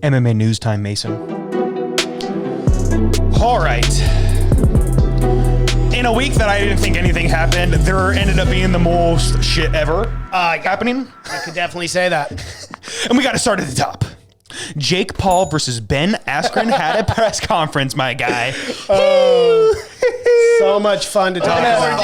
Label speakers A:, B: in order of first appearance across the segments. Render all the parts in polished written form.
A: MMA news time, Mason. All right. In a week that I didn't think anything happened, there ended up being the most shit ever happening.
B: I could definitely say that.
A: And we got to start at the top. Jake Paul versus Ben Askren had a press conference, my guy.
B: So much fun to talk about.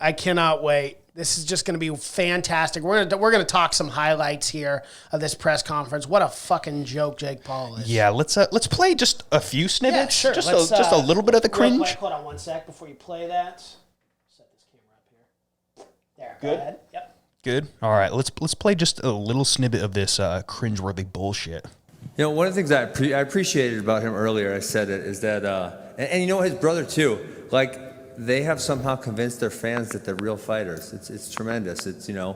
B: I cannot wait. This is just going to be fantastic. We're gonna talk some highlights here of this press conference. What a fucking joke Jake Paul is.
A: Yeah, let's play just a few snippets.
B: Yeah, sure.
A: Just a little bit of the cringe.
B: Quick, hold on one sec before you play that. Set this camera up here. There. Go ahead. Yep.
A: Good. All right, let's play just a little snippet of this cringeworthy bullshit.
C: You know, one of the things I appreciated about him earlier, I said it, is that, and you know his brother too, like, they have somehow convinced their fans that they're real fighters. It's tremendous. It's, you know,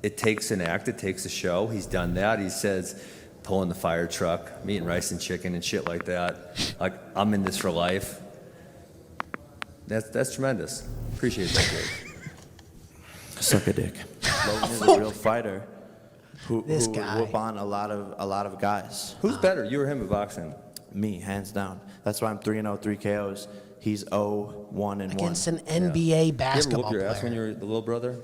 C: it takes an act, it takes a show. He's done that. He says, pulling the fire truck, eating rice and chicken and shit like that. Like, I'm in this for life. That's tremendous. Appreciate that, Jake.
D: Suck a dick. Logan is a real fighter who
B: guy.
D: whoop on a lot of guys.
C: Who's better, you or him in boxing?
D: Me, hands down. That's why I'm 3-0, 3 KOs. He's 0-1-1
B: Against an NBA basketball
C: You ever whoop your ass
B: player.
C: when you were the little brother?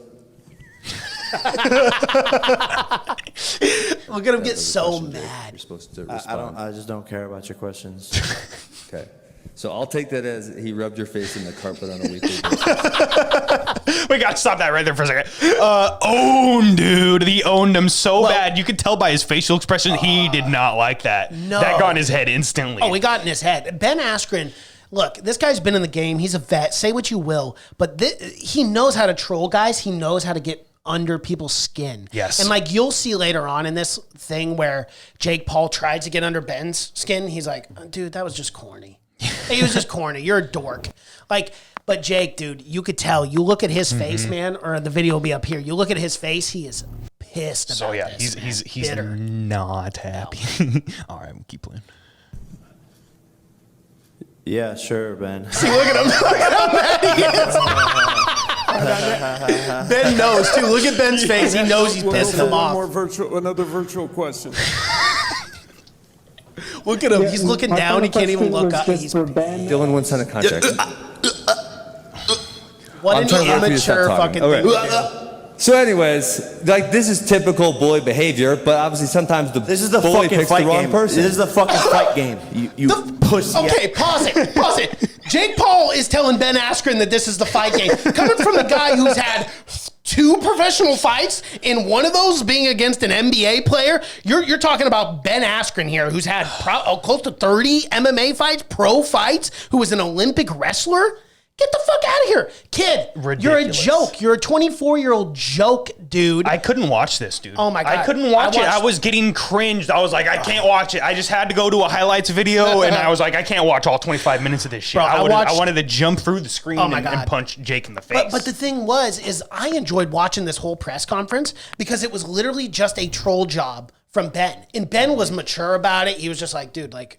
B: We're gonna get so mad.
C: You're supposed to respond.
D: I just don't care about your questions.
C: Okay. So I'll take that as he rubbed your face in the carpet on a weekly basis.
A: We gotta stop that right there for a second. Owned, dude. He owned him so bad. You could tell by his facial expression he did not like that.
B: No.
A: That got in his head instantly.
B: Oh, he got in his head. Ben Askren, look, this guy's been in the game. He's a vet. Say what you will, but he knows how to troll guys. He knows how to get under people's skin.
A: Yes.
B: And like you'll see later on in this thing where Jake Paul tried to get under Ben's skin, he's like, dude, that was just corny. He was just corny. You're a dork. Like, but Jake, dude, you could tell. You look at his face, man, or the video will be up here. You look at his face, he is pissed about
A: So yeah,
B: this.
A: he's
B: bitter.
A: not happy. All right, we'll keep playing.
D: Yeah, sure, Ben.
B: See, look at him. Look at how mad he is. Ben knows, too. Look at Ben's face. He knows he's pissing him off.
E: Another virtual question.
B: Look at him. He's looking down. He can't even look up. He's
C: Dylan wouldn't sign a contract.
B: what
C: I'm
B: an
C: trying to wait for you to stop
B: immature
C: talking.
B: fucking
C: Okay.
B: thing to do.
C: So anyways, like, this is typical bully behavior, but obviously sometimes
D: This is the
C: bully
D: fucking
C: picks
D: fight
C: the wrong
D: game.
C: person.
D: This is the fucking fight game. You pussy.
B: Okay, pause it. Pause it. Jake Paul is telling Ben Askren that this is the fight game. Coming from the guy who's had 2 professional fights, and one of those being against an NBA player, you're talking about Ben Askren here, who's had close to 30 MMA fights, pro fights, who was an Olympic wrestler. Get the fuck out of here. Kid,
A: Ridiculous.
B: You're a joke. You're a 24-year-old joke, dude.
A: I couldn't watch this, dude.
B: Oh my God.
A: I couldn't watch it. I
B: watched-
A: was getting cringed. I was like, I can't watch it. I just had to go to a highlights video, and I was like, I can't watch all 25 minutes of this shit.
B: Bro, I
A: I wanted to jump through the screen
B: Oh my
A: and
B: God.
A: punch Jake in the face.
B: But the thing is I enjoyed watching this whole press conference because it was literally just a troll job from Ben. And Ben was mature about it. He was just like, dude, like,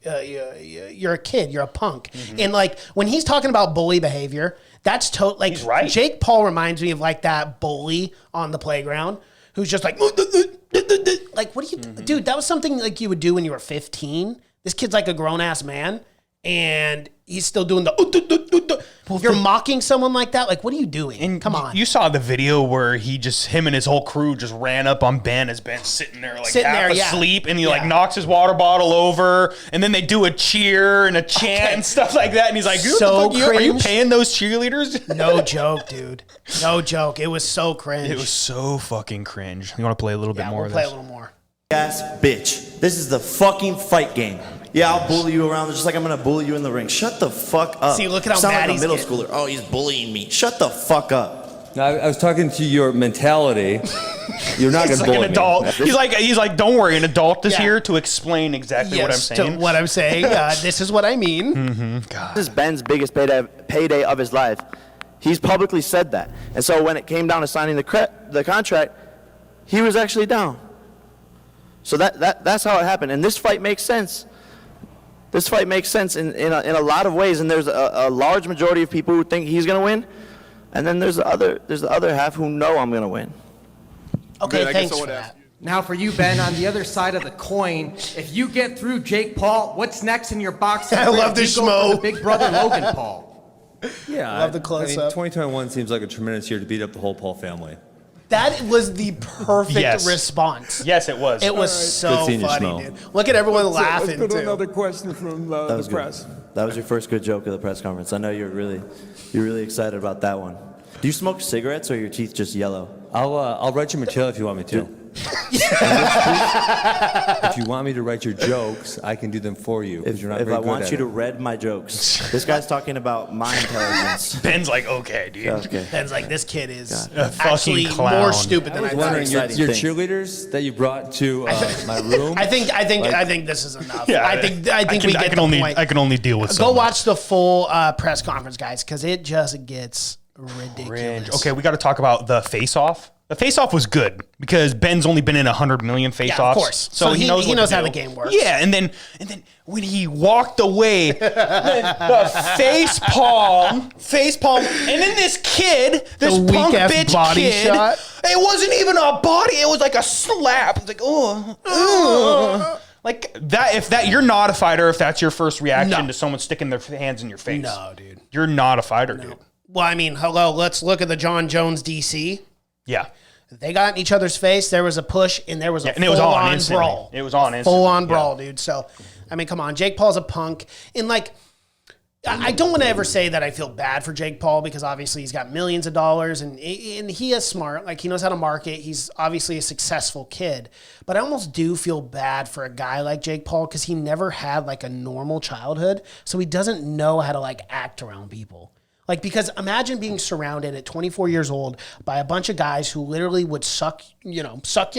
B: you're a kid. You're a punk. And like, when he's talking about bully behavior, that's like,
A: He's right.
B: Jake Paul reminds me of like that bully on the playground who's just like, like, what do you, dude, that was something like you would do when you were 15. This kid's like a grown ass man. And he's still doing the. You're mocking someone like that. Like, what are you doing?
A: And
B: Come on.
A: You saw the video where him and his whole crew just ran up on Ben as Ben's sitting there like half asleep, and he like knocks his water bottle over, and then they do a cheer and a chant and stuff like that, and he's like,
B: So
A: are you
B: cringe.
A: paying those cheerleaders?
B: No joke, dude. No joke. It was so cringe.
A: It was so fucking cringe. You want to play a little bit more
B: we'll
A: of
B: play
A: this?
B: a little more.
D: Ass bitch. This is the fucking fight game. Yeah, I'll bully you around just like I'm gonna bully you in the ring. Shut the fuck up.
B: See, look at how
D: Sound
B: mad
D: like a
B: he's
D: middle
B: getting.
D: schooler. Oh, he's bullying me. Shut the fuck up.
C: Now, I was talking to your mentality. You're not
A: He's
C: going to
A: like
C: bully
A: an adult.
C: me.
A: He's like, don't worry, an adult is
B: Yeah.
A: here to explain exactly what I'm saying.
B: What I'm saying. This is what I mean.
D: This is Ben's biggest payday of his life. He's publicly said that. And so when it came down to signing the contract, he was actually down. So that's how it happened. And this fight makes sense. This fight makes sense in a lot of ways. And there's a large majority of people who think he's going to win. And then there's the other half who know I'm going to win.
B: Okay,
E: Good, I guess
B: thanks
E: I
B: for
E: would
B: that.
E: ask you.
F: Now for you, Ben, on the other side of the coin, if you get through Jake Paul, what's next in your box?
B: I love this schmo.
F: Big brother Logan Paul.
C: Yeah,
B: Love the close-up.
C: 2021 seems like a tremendous year to beat up the whole Paul family.
B: That was the perfect
A: Yes.
B: response.
A: Yes, it was.
B: It was
C: Good
B: so
C: seeing you,
B: funny,
C: Schmo.
B: dude. Look at everyone laughing,
E: Let's go to
B: too.
E: another question from the press.
D: That was your first good joke of the press conference. I know you're really excited about that one. Do you smoke cigarettes or are your teeth just yellow?
C: I'll write your material if you want me to. If you want me to write your jokes, I can do them for you.
D: If
C: you're not
D: I
C: very good
D: want
C: at
D: you to
C: it.
D: read my jokes. This guy's talking about my intelligence.
A: Ben's like, okay, dude.
D: Okay.
B: Ben's like, this kid is
A: A fucking
B: actually
A: clown.
B: more stupid than I thought.
C: Wondering, your
D: Exciting thing.
C: cheerleaders that you brought to my room.
B: I think this is enough.
A: Yeah,
B: I think we get the point.
A: I can only deal with
B: Go
A: so much.
B: watch the full press conference, guys, because it just gets ridiculous.
A: Cringe. Okay, we got to talk about the face-off. The face-off was good because Ben's only been in 100 million face-offs.
B: Yeah, of course. So he knows
A: what to
B: how
A: do.
B: the game works.
A: Yeah, and then when he walked away, the face palm, and then this kid, this
B: The
A: punk
B: weak-ass
A: bitch
B: body
A: kid,
B: shot.
A: it wasn't even a body; it was like a slap. It's like, oh. Like that. If that you're not a fighter, if that's your first reaction
B: No.
A: to someone sticking their hands in your face,
B: No, dude.
A: you're not a fighter, dude.
B: Well, I mean, hello, let's look at the John Jones DC.
A: Yeah.
B: They got in each other's face. There was a push, and there was a
A: And it was on
B: full-on
A: instantly.
B: brawl.
A: It was on instantly.
B: Full-on
A: Yeah.
B: brawl, dude. So, I mean, come on. Jake Paul's a punk. And, like, I don't want to ever say that I feel bad for Jake Paul because obviously he's got millions of dollars and he is smart. Like, he knows how to market. He's obviously a successful kid. But I almost do feel bad for a guy like Jake Paul because he never had, like, a normal childhood. So he doesn't know how to, like, act around people. Like, because imagine being surrounded at 24 years old by a bunch of guys who literally would suck you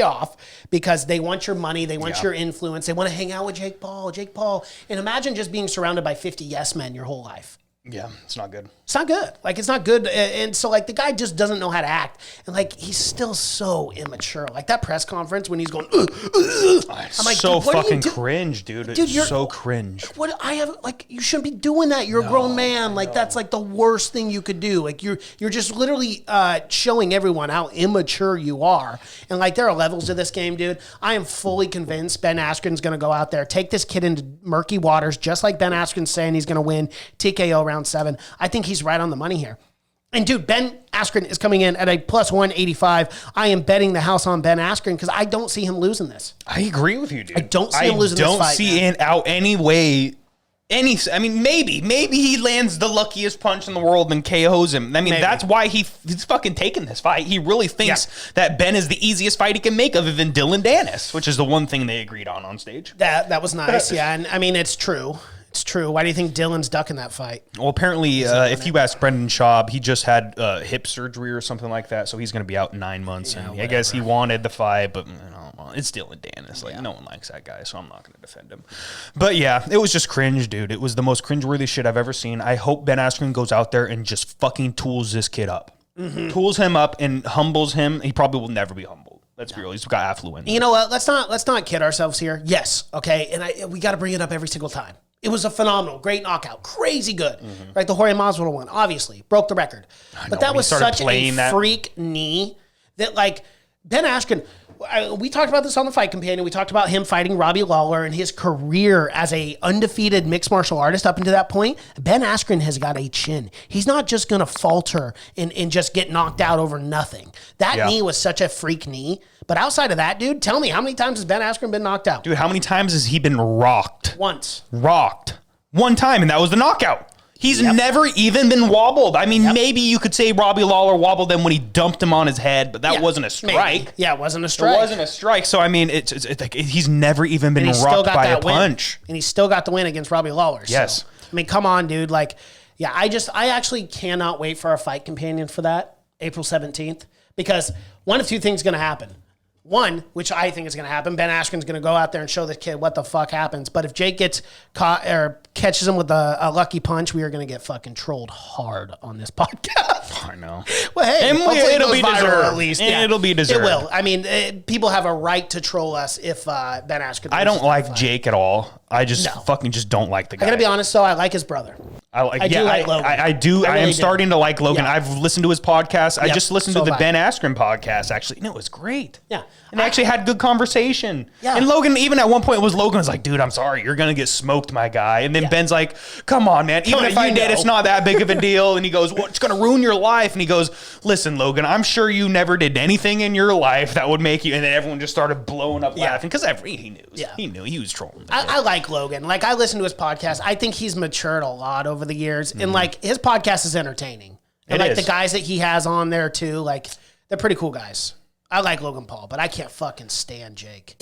B: off because they want your money, they want your influence, they want to hang out with Jake Paul. And imagine just being surrounded by 50 yes men your whole life.
A: Yeah, it's not good.
B: It's not good. Like, it's not good. And so, like, the guy just doesn't know how to act. And, like, he's still so immature. Like, that press conference when he's going,
A: It's
B: I'm like,
A: so
B: dude, what are you
A: fucking
B: do-
A: cringe, dude.
B: Dude,
A: It's
B: you're-
A: so cringe.
B: you shouldn't be doing that. You're a grown man. Like, that's like the worst thing you could do. Like, you're just literally showing everyone how immature you are. And, like, there are levels to this game, dude. I am fully convinced Ben Askren's going to go out there, take this kid into murky waters, just like Ben Askren's saying he's going to win TKO round 7. I think he's right on the money here. And, dude, Ben Askren is coming in at a plus 185. I am betting the house on Ben Askren because I don't see him losing this.
A: I agree with you, dude.
B: I don't see him losing this fight,
A: I don't see
B: man.
A: it out any way. I mean, maybe he lands the luckiest punch in the world and KOs him. I mean,
B: Maybe.
A: that's why he's fucking taking this fight. He really thinks that Ben is the easiest fight he can make other than Dylan Dennis, which is the one thing they agreed on stage.
B: That was nice, yeah. And, I mean, it's true. It's true. Why do you think Dylan's ducking that fight?
A: Well, apparently, if you ask Brendan Schaub, he just had hip surgery or something like that, so he's going to be out in 9 months.
B: Yeah,
A: and I guess he wanted the fight, but well, it's Dylan Dennis. Like, no one likes that guy, so I'm not going to defend him. But yeah, it was just cringe, dude. It was the most cringeworthy shit I've ever seen. I hope Ben Askren goes out there and just fucking tools this kid up.
B: Mm-hmm.
A: Tools him up and humbles him. He probably will never be humbled. Let's be real. He's got affluence.
B: You know what? Let's not kid ourselves here. Yes, okay, and we got to bring it up every single time. It was a phenomenal, great knockout, crazy good. Right, the Jorge Masvidal one, obviously broke the record, but that
A: when he
B: was
A: started
B: such a
A: playing that-
B: freak knee that, like, Ben Askren. We talked about this on the Fight Companion. We talked about him fighting Robbie Lawler and his career as a undefeated mixed martial artist up until that point. Ben Askren has got a chin. He's not just going to falter and just get knocked out over nothing. That knee was such a freak knee. But outside of that, dude, tell me, how many times has Ben Askren been knocked out?
A: Dude, how many times has he been rocked?
B: Once.
A: Rocked. One time, and that was the knockout. He's never even been wobbled. I mean, maybe you could say Robbie Lawler wobbled him when he dumped him on his head, but that wasn't a strike.
B: Maybe. Yeah, it wasn't a strike.
A: It wasn't a strike. So, I mean, it's like he's never even been rocked by a punch.
B: And he still got the win against Robbie Lawler.
A: Yes.
B: So, I mean, come on, dude. Like, yeah, I actually cannot wait for a Fight Companion for that, April 17th, because one of two things is going to happen. One, which I think is going to happen, Ben Askren's going to go out there and show this kid what the fuck happens. But if Jake gets caught or catches him with a lucky punch, we are going to get fucking trolled hard on this podcast.
A: I know.
B: Well, hey,
A: And
B: hopefully it
A: it'll
B: goes
A: be
B: viral
A: deserved.
B: at least.
A: And it'll be deserved.
B: It will. I mean, people have a right to troll us if Ben Askren.
A: I don't
B: loses the
A: like
B: fight.
A: Jake at all. I just fucking just don't like the guy.
B: I gotta be honest though, I like his brother.
A: I do like Logan. I do. I am starting to like Logan.
B: Yeah.
A: I've listened to his podcast. I just listened to the
B: have I.
A: Ben Askren podcast, actually. No, it was great.
B: Yeah.
A: And they actually had good conversation.
B: Yeah.
A: And Logan, even at one point, Logan was like, dude, I'm sorry. You're going to get smoked, my guy. And then Ben's like, come on, man. Even if I did, it's not that big of a deal. And he goes, well, it's going to ruin your life. And he goes, listen, Logan, I'm sure you never did anything in your life that would make you. And then everyone just started blowing up laughing because he knew. Yeah. He knew. He was trolling.
B: I like Logan. Like, I listen to his podcast. I think he's matured a lot over the years. And, like, his podcast is entertaining. And, like, the guys that he has on there, too, like, they're pretty cool guys. I like Logan Paul, but I can't fucking stand Jake.